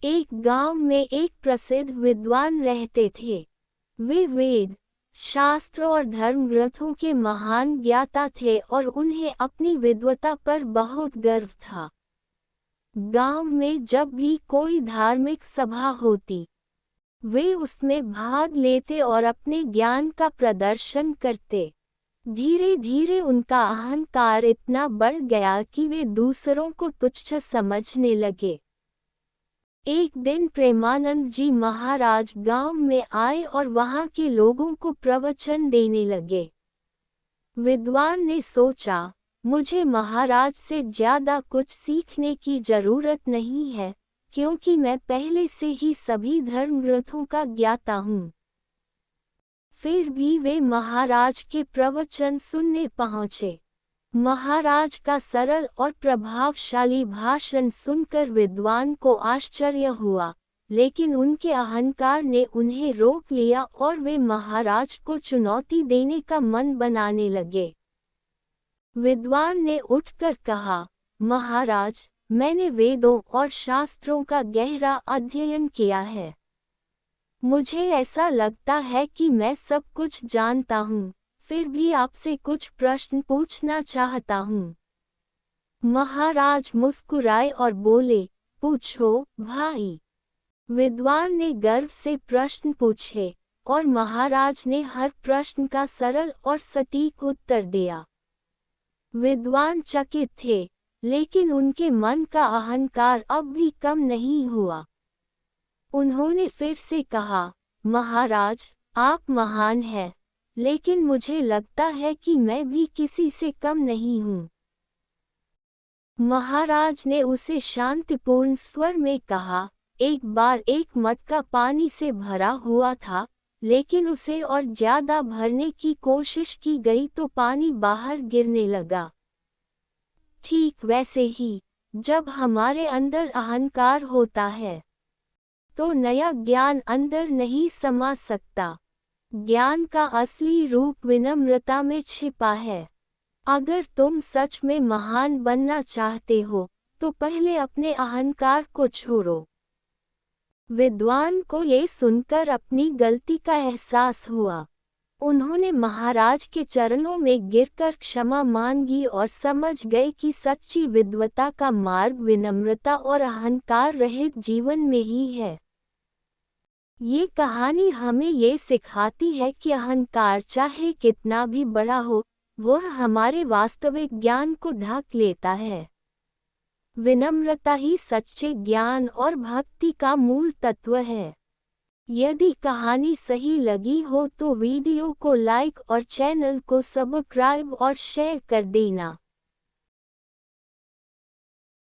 एक गांव में एक प्रसिद्ध विद्वान रहते थे। वे वेद, शास्त्र और धर्म ग्रंथों के महान ज्ञाता थे और उन्हें अपनी विद्वता पर बहुत गर्व था। गांव में जब भी कोई धार्मिक सभा होती, वे उसमें भाग लेते और अपने ज्ञान का प्रदर्शन करते। धीरे धीरे उनका अहंकार इतना बढ़ गया कि वे दूसरों को तुच्छ समझने लगे। एक दिन प्रेमानंद जी महाराज गांव में आए और वहां के लोगों को प्रवचन देने लगे। विद्वान ने सोचा, मुझे महाराज से ज्यादा कुछ सीखने की जरूरत नहीं है, क्योंकि मैं पहले से ही सभी धर्म ग्रंथों का ज्ञाता हूँ। फिर भी वे महाराज के प्रवचन सुनने पहुँचे। महाराज का सरल और प्रभावशाली भाषण सुनकर विद्वान को आश्चर्य हुआ, लेकिन उनके अहंकार ने उन्हें रोक लिया और वे महाराज को चुनौती देने का मन बनाने लगे। विद्वान ने उठकर कहा, महाराज, मैंने वेदों और शास्त्रों का गहरा अध्ययन किया है। मुझे ऐसा लगता है कि मैं सब कुछ जानता हूँ, फिर भी आपसे कुछ प्रश्न पूछना चाहता हूँ। महाराज मुस्कुराए और बोले, पूछो भाई। विद्वान ने गर्व से प्रश्न पूछे और महाराज ने हर प्रश्न का सरल और सटीक उत्तर दिया। विद्वान चकित थे, लेकिन उनके मन का अहंकार अब भी कम नहीं हुआ। उन्होंने फिर से कहा, महाराज, आप महान हैं, लेकिन मुझे लगता है कि मैं भी किसी से कम नहीं हूँ। महाराज ने उसे शांतिपूर्ण स्वर में कहा, एक बार एक मटका पानी से भरा हुआ था, लेकिन उसे और ज्यादा भरने की कोशिश की गई तो पानी बाहर गिरने लगा। ठीक वैसे ही, जब हमारे अंदर अहंकार होता है, तो नया ज्ञान अंदर नहीं समा सकता। ज्ञान का असली रूप विनम्रता में छिपा है। अगर तुम सच में महान बनना चाहते हो, तो पहले अपने अहंकार को छोड़ो। विद्वान को ये सुनकर अपनी गलती का एहसास हुआ। उन्होंने महाराज के चरणों में गिरकर क्षमा मांगी और समझ गए कि सच्ची विद्वता का मार्ग विनम्रता और अहंकार रहित जीवन में ही है। ये कहानी हमें ये सिखाती है कि अहंकार चाहे कितना भी बड़ा हो, वह हमारे वास्तविक ज्ञान को ढक लेता है। विनम्रता ही सच्चे ज्ञान और भक्ति का मूल तत्व है। यदि कहानी सही लगी हो तो वीडियो को लाइक और चैनल को सब्सक्राइब और शेयर कर देना।